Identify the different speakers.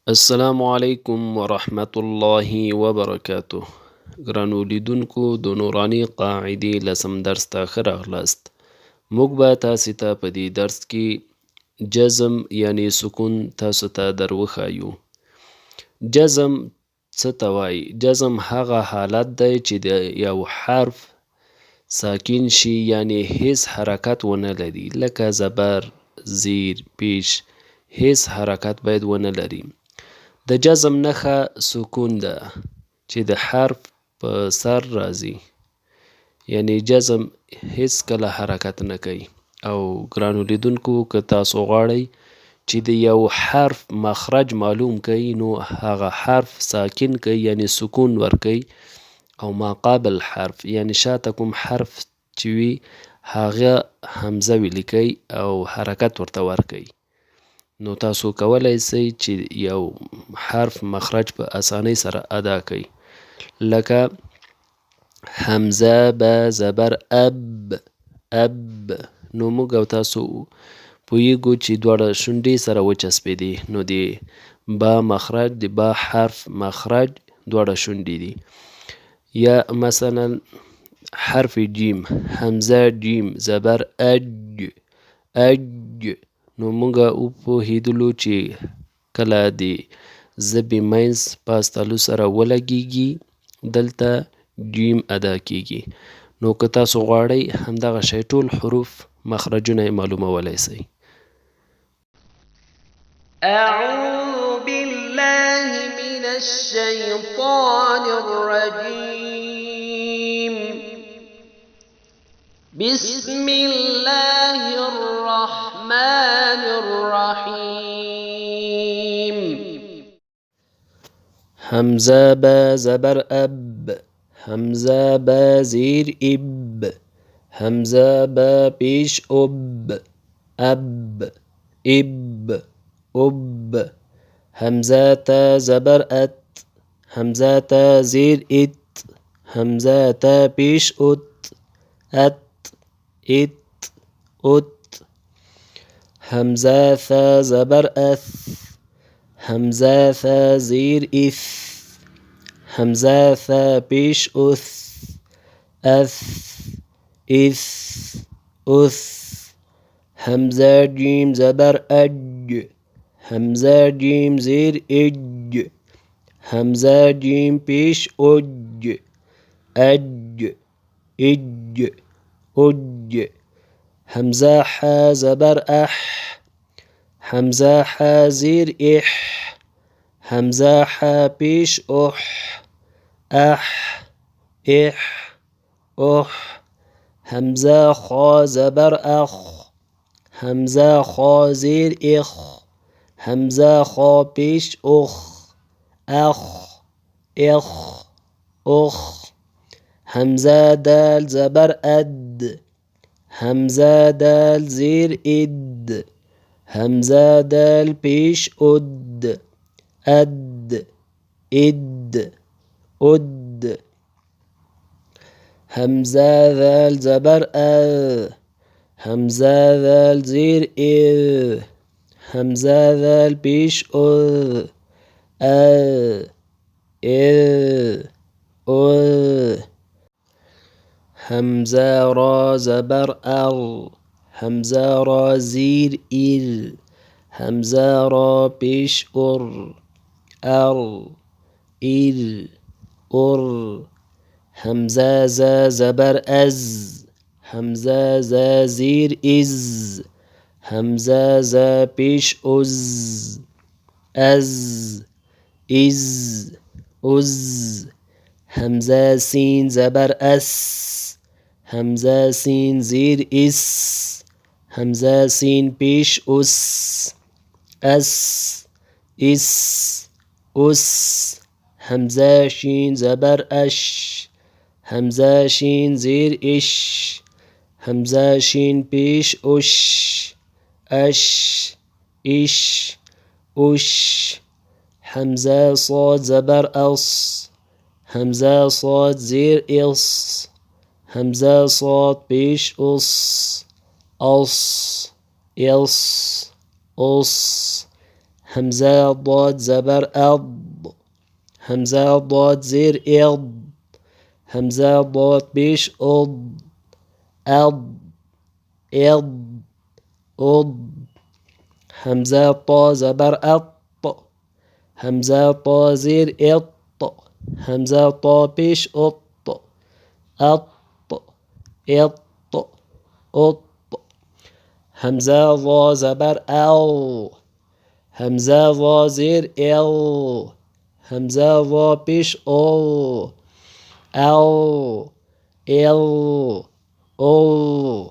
Speaker 1: السلام علیکم ورحمت الله وبرکاته. ګرانو لیدونکو د نورانی قاعدې لسم درس ته ښه راغلاست. موږ به تاسې ته په دې درس کې جزم یعنی سکون تاسو ته در وښایو. جزم څه ته وایي؟ جزم هغه حالت دی چې د یو حرف ساکن شي یعنی هیڅ حرکت ونه لري، لکه زبر، زیر، پیش، هیڅ حرکت باید ونه لري. د جزم نښه سکون ده چې د حرف په سر راځي، یعنی جزم هیڅ کله حرکت نه کوي. او ګرانو لیدونکو که تاسو غواړئ چې د یو حرف مخرج معلوم کړئ نو هغه حرف ساکن کړئ یعنی سکون ورکړئ، او ماقابل حرف یعنی شاته کوم حرف چې وي هغه همزه ولیکئ او حرکت ورته ورکړئ. نو تاسو کولی شئ چې یو حرف مخرج په اسانۍ سره ادا کړئ، لکه حمزه به زبر اب اب. نو موږ او تاسو پوهیږو چې دواړه شونډې سره وچسپېدې، نو د با مخرج د با حرف مخرج دواړه شونډې دي. یا مثلا حرف جیم، حمزه جیم زبر اج اج. نو موږ وپوهېدلو چې کله د ژبې منځ پاستالو سره ولګېږي دلته جیم ادا کېږي. نو که تاسو غواړئ همدغه شی ټول حروف مخرجونه یې معلومولی شئ.
Speaker 2: أعوذ بالله من الشيطان الرجيم. بسم الله الرحمن الرحيم.
Speaker 1: حمزه به زبر اب، حمزه به زیر اب، حمزه به پیش اب اب اب اب. حمزه تا زبر ات، حمزه تا زیر ات، حمزه تا پیش ات ات ات ات. حمزه ثا زبر اث، حمزه ثا زیر اث، حمزه ثا پیش اث اث اث اث. حمزه جیم زبر اج، حمزه جیم زیر اج، حمزه جیم پیش اج اج اج اج. حمزه ح زبر اح، حمزه ح زیر اح، حمزه ح پیش اح اح اح اح. حمزه خا زبر اخ، حمزه خا زیر اخ، حمزه خا پیش اخ اخ اخ اخ. حمزه دال زبر اد، حمزه دال زیر اد، حمزه دال پیش اد اد اد اد. حمزه ذال زبر ا، حمزه ذال زیر ا، حمزه ذال پیش ا ا. حمزه را زبر ار، حمزه را زیر ایر، حمزه را پیش ار ار ایر ار. حمزه ز زبر از، حمزه ز زیر از، حمزه ز پیش از از از از. حمزه سین زبر اس، حمزه سین زیر اس، حمزه سین پیش اس اس اس اس. حمزه شین زبر اش، حمزه شین زیر اش، حمزه شین پیش اش اش اش اش. حمزه صاد زبر اص، حمزه صاد زیر اص، حمزه صاد پیش اص اص اص اص. همزة ضاد زبر أض. همزة ضاد زير إض. همزة ضاد بيش أض. أض إض أض. همزة طا زبر أط. همزة طا زير إط. همزة طا بيش أط. أط إط أط. همزة ظا زبر أو. همزة ظا زير إل. همزة ظا بيش أو. أو إل أو.